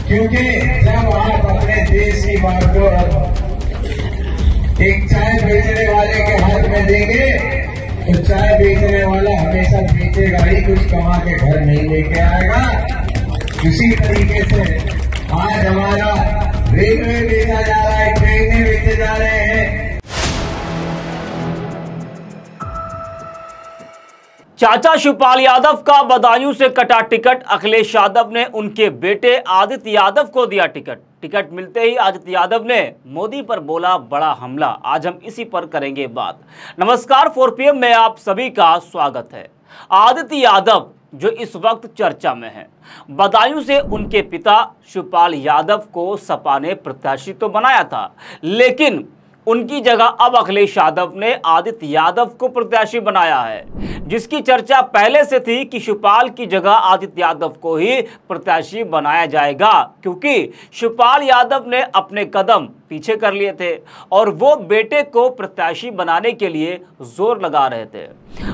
क्योंकि जब आप अपने देश की बागडोर एक चाय बेचने वाले के हाथ में देंगे तो चाय बेचने वाला हमेशा बेचेगा ही, कुछ कमा के घर नहीं लेके आएगा। उसी तरीके से आज हमारा रेलवे बेचा जा रहा है, ट्रेनें बेचे जा रहे हैं। चाचा शिवपाल यादव का बदायूं से कटा टिकट। अखिलेश यादव ने उनके बेटे आदित्य यादव को दिया टिकट। टिकट मिलते ही आदित्य यादव ने मोदी पर बोला बड़ा हमला। आज हम इसी पर करेंगे बात। नमस्कार, 4 PM में आप सभी का स्वागत है। आदित्य यादव जो इस वक्त चर्चा में है, बदायूं से उनके पिता शिवपाल यादव को सपा ने प्रत्याशी तो बनाया था, लेकिन उनकी जगह अब अखिलेश यादव ने आदित्य यादव को प्रत्याशी बनाया है, जिसकी चर्चा पहले से थी कि शिवपाल की जगह आदित्य यादव को ही प्रत्याशी बनाया जाएगा, क्योंकि शिवपाल यादव ने अपने कदम पीछे कर लिए थे और वो बेटे को प्रत्याशी बनाने के लिए जोर लगा रहे थे।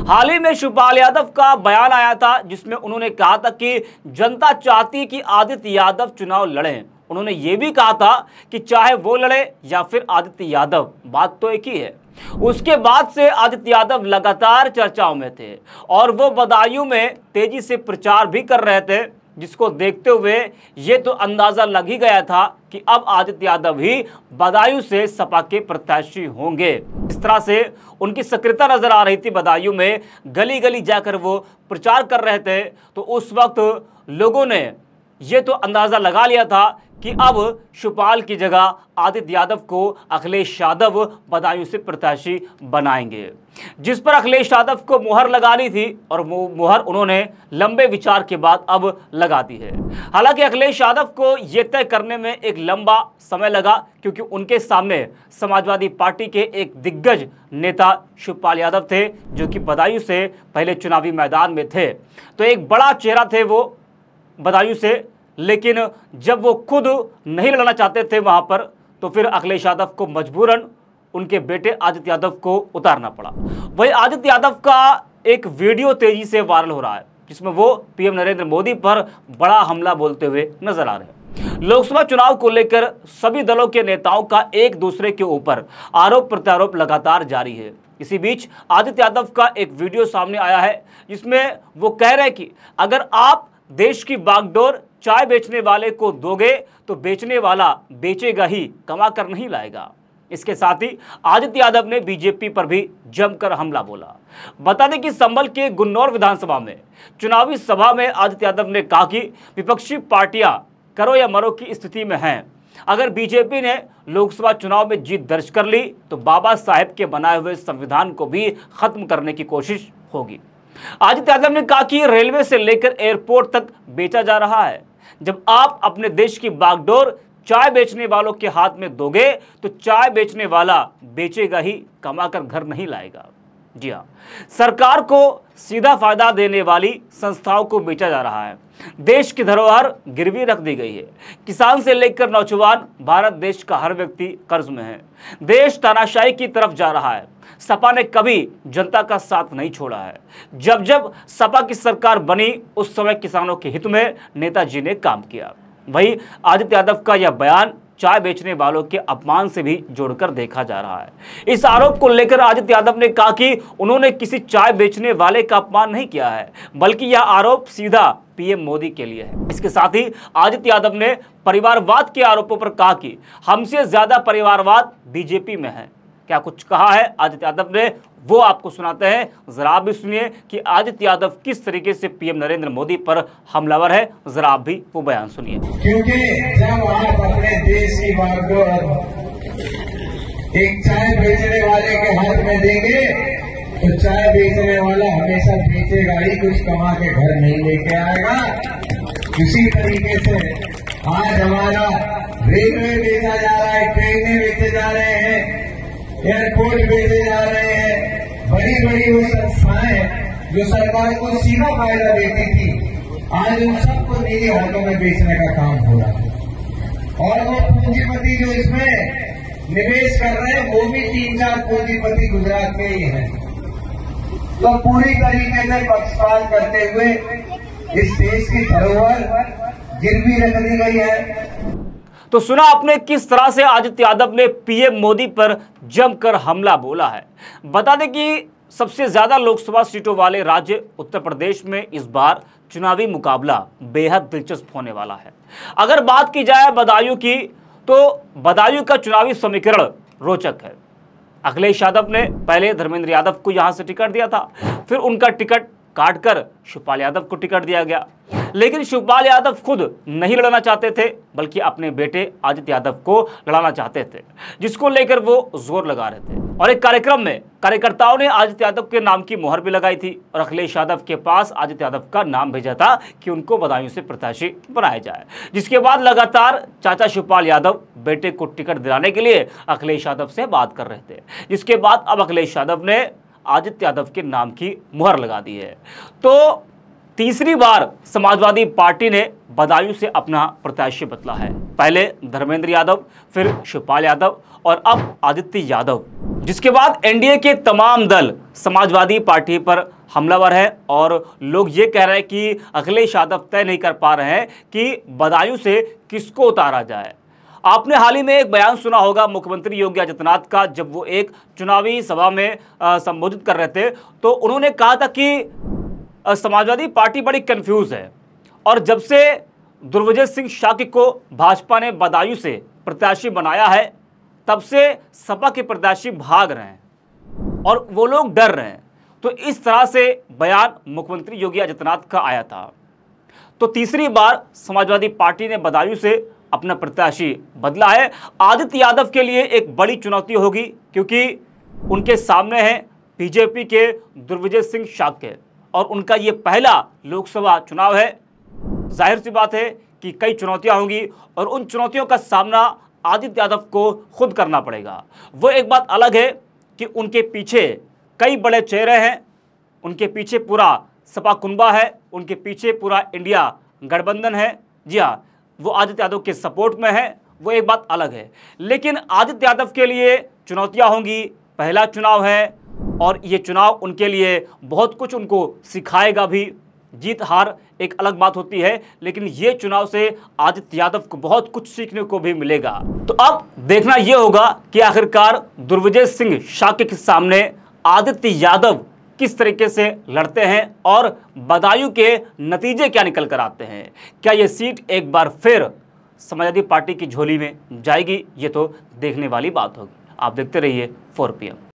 हाल ही में शिवपाल यादव का बयान आया था, जिसमें उन्होंने कहा था कि जनता चाहती कि आदित्य यादव चुनाव लड़ें। उन्होंने ये भी कहा था कि चाहे वो लड़े या फिर आदित्य यादव, बात तो एक ही है। उसके बाद से आदित्य यादव लगातार चर्चाओं में थे और वो बदायूं में तेजी से प्रचार भी कर रहे थे, जिसको देखते हुए ये तो अंदाजा लग ही गया था कि अब आदित्य यादव ही बदायूं से सपा के प्रत्याशी होंगे। इस तरह से उनकी सक्रियता नजर आ रही थी। बदायूं में गली गली जाकर वो प्रचार कर रहे थे, तो उस वक्त लोगों ने ये तो अंदाजा लगा लिया था कि अब शिवपाल की जगह आदित्य यादव को अखिलेश यादव बदायूं से प्रत्याशी बनाएंगे, जिस पर अखिलेश यादव को मुहर लगानी थी और वो मुहर उन्होंने लंबे विचार के बाद अब लगा दी है। हालांकि अखिलेश यादव को ये तय करने में एक लंबा समय लगा, क्योंकि उनके सामने समाजवादी पार्टी के एक दिग्गज नेता शिवपाल यादव थे, जो कि बदायूं से पहले चुनावी मैदान में थे। तो एक बड़ा चेहरा थे वो बदायूं से, लेकिन जब वो खुद नहीं लड़ना चाहते थे वहां पर, तो फिर अखिलेश यादव को मजबूरन उनके बेटे आदित्य यादव को उतारना पड़ा। वही आदित्य यादव का एक वीडियो तेजी से वायरल हो रहा है, जिसमें वो पीएम नरेंद्र मोदी पर बड़ा हमला बोलते हुए नजर आ रहे हैं। लोकसभा चुनाव को लेकर सभी दलों के नेताओं का एक दूसरे के ऊपर आरोप प्रत्यारोप लगातार जारी है। इसी बीच आदित्य यादव का एक वीडियो सामने आया है, जिसमें वो कह रहे हैं कि अगर आप देश की बागडोर चाय बेचने वाले को दोगे तो बेचने वाला बेचेगा ही, कमा कर नहीं लाएगा। इसके साथ ही आदित्य यादव ने बीजेपी पर भी जमकर हमला बोला। बता दें कि संभल के गुन्नौर विधानसभा में चुनावी सभा में आदित्य यादव ने कहा कि विपक्षी पार्टियां करो या मरो की स्थिति में हैं। अगर बीजेपी ने लोकसभा चुनाव में जीत दर्ज कर ली तो बाबा साहेब के बनाए हुए संविधान को भी खत्म करने की कोशिश होगी। आदित्य यादव ने कहा कि रेलवे से लेकर एयरपोर्ट तक बेचा जा रहा है। जब आप अपने देश की बागडोर चाय बेचने वालों के हाथ में दोगे तो चाय बेचने वाला बेचेगा ही, कमाकर घर नहीं लाएगा। जी हाँ, सरकार को सीधा फायदा देने वाली संस्थाओं को बेचा जा रहा है। देश की धरोहर गिरवी रख दी गई है। किसान से लेकर नौजवान, भारत देश का हर व्यक्ति कर्ज में है। देश तानाशाही की तरफ जा रहा है। सपा ने कभी जनता का साथ नहीं छोड़ा है। जब जब सपा की सरकार बनी, उस समय किसानों के हित में नेताजी ने काम किया। वही आदित्य यादव का यह बयान चाय बेचने वालों के अपमान से भी जोड़कर देखा जा रहा है। इस आरोप को लेकर आदित्य यादव ने कहा कि उन्होंने किसी चाय बेचने वाले का अपमान नहीं किया है, बल्कि यह आरोप सीधा पीएम मोदी के लिए है। इसके साथ ही आदित्य यादव ने परिवारवाद के आरोपों पर कहा कि हमसे ज्यादा परिवारवाद बीजेपी में है। क्या कुछ कहा है आदित्य यादव ने, वो आपको सुनाते हैं। जरा आप भी सुनिए कि आदित्य यादव किस तरीके से पीएम नरेंद्र मोदी पर हमलावर है। जरा आप भी वो बयान सुनिए। क्योंकि जब आप अपने देश की बागडोर एक चाय बेचने वाले के हाथ में देंगे तो चाय बेचने वाला हमेशा बेचेगा ही, कुछ कमा के घर नहीं लेके आएगा। इसी तरीके से आज हमारा रेलवे बेचा जा रहा है, ट्रेनें बेचे जा रहे हैं, एयरपोर्ट बेचे जा रहे हैं। बड़ी बड़ी वो संस्थाएं जो सरकार को सीधा फायदा देती थी, आज उन सबको निजी हाथों में बेचने का काम हो रहा है। और वो पूंजीपति जो इसमें निवेश कर रहे हैं, वो भी 3-4 पूंजीपति गुजरात के ही हैं। तो पूरी तरीके से पक्षपात करते हुए इस देश की धरोहर गिरवी रख दी गई है। तो सुना आपने किस तरह से आदित्य यादव ने पीएम मोदी पर जमकर हमला बोला है। बता दें कि सबसे ज्यादा लोकसभा सीटों वाले राज्य उत्तर प्रदेश में इस बार चुनावी मुकाबला बेहद दिलचस्प होने वाला है। अगर बात की जाए बदायूं की, तो बदायूं का चुनावी समीकरण रोचक है। अखिलेश यादव ने पहले धर्मेंद्र यादव को यहां से टिकट दिया था, फिर उनका टिकट काटकर शिवपाल यादव को टिकट दिया गया, लेकिन शिवपाल यादव खुद नहीं लड़ना चाहते थे, बल्कि अपने बेटे आदित्य यादव को लड़ाना चाहते थे, जिसको लेकर वो जोर लगा रहे थे। और एक कार्यक्रम में कार्यकर्ताओं ने आदित्य यादव के नाम की मुहर भी लगाई थी और अखिलेश यादव के पास आदित्य यादव का नाम भेजा था कि उनको बदायूं से प्रत्याशी बनाया जाए, जिसके बाद लगातार चाचा शिवपाल यादव बेटे को टिकट दिलाने के लिए अखिलेश यादव से बात कर रहे थे, जिसके बाद अब अखिलेश यादव ने आदित्य यादव के नाम की मुहर लगा दी है। तो तीसरी बार समाजवादी पार्टी ने बदायूं से अपना प्रत्याशी बदला है। पहले धर्मेंद्र यादव, फिर शिवपाल यादव और अब आदित्य यादव, जिसके बाद एनडीए के तमाम दल समाजवादी पार्टी पर हमलावर है और लोग ये कह रहे हैं कि अखिलेश यादव तय नहीं कर पा रहे हैं कि बदायूं से किसको उतारा जाए। आपने हाल ही में एक बयान सुना होगा मुख्यमंत्री योगी आदित्यनाथ का, जब वो एक चुनावी सभा में संबोधित कर रहे थे, तो उन्होंने कहा था कि समाजवादी पार्टी बड़ी कंफ्यूज है और जब से दुर्विजय सिंह शाक्य को भाजपा ने बदायूं से प्रत्याशी बनाया है, तब से सपा के प्रत्याशी भाग रहे हैं और वो लोग डर रहे हैं। तो इस तरह से बयान मुख्यमंत्री योगी आदित्यनाथ का आया था। तो तीसरी बार समाजवादी पार्टी ने बदायूं से अपना प्रत्याशी बदला है। आदित्य यादव के लिए एक बड़ी चुनौती होगी, क्योंकि उनके सामने है बीजेपी के दुर्विजय सिंह शाक्य और उनका ये पहला लोकसभा चुनाव है। जाहिर सी बात है कि कई चुनौतियां होंगी और उन चुनौतियों का सामना आदित्य यादव को खुद करना पड़ेगा। वो एक बात अलग है कि उनके पीछे कई बड़े चेहरे हैं, उनके पीछे पूरा सपा कुनबा है, उनके पीछे पूरा इंडिया गठबंधन है। जी हाँ, वो आदित्य यादव के सपोर्ट में है, वो एक बात अलग है। लेकिन आदित्य यादव के लिए चुनौतियां होंगी, पहला चुनाव है और ये चुनाव उनके लिए बहुत कुछ उनको सिखाएगा भी। जीत हार एक अलग बात होती है, लेकिन ये चुनाव से आदित्य यादव को बहुत कुछ सीखने को भी मिलेगा। तो अब देखना यह होगा कि आखिरकार दुर्विजय सिंह शाक्य के सामने आदित्य यादव किस तरीके से लड़ते हैं और बदायूं के नतीजे क्या निकल कर आते हैं। क्या ये सीट एक बार फिर समाजवादी पार्टी की झोली में जाएगी, ये तो देखने वाली बात होगी। आप देखते रहिए 4 PM।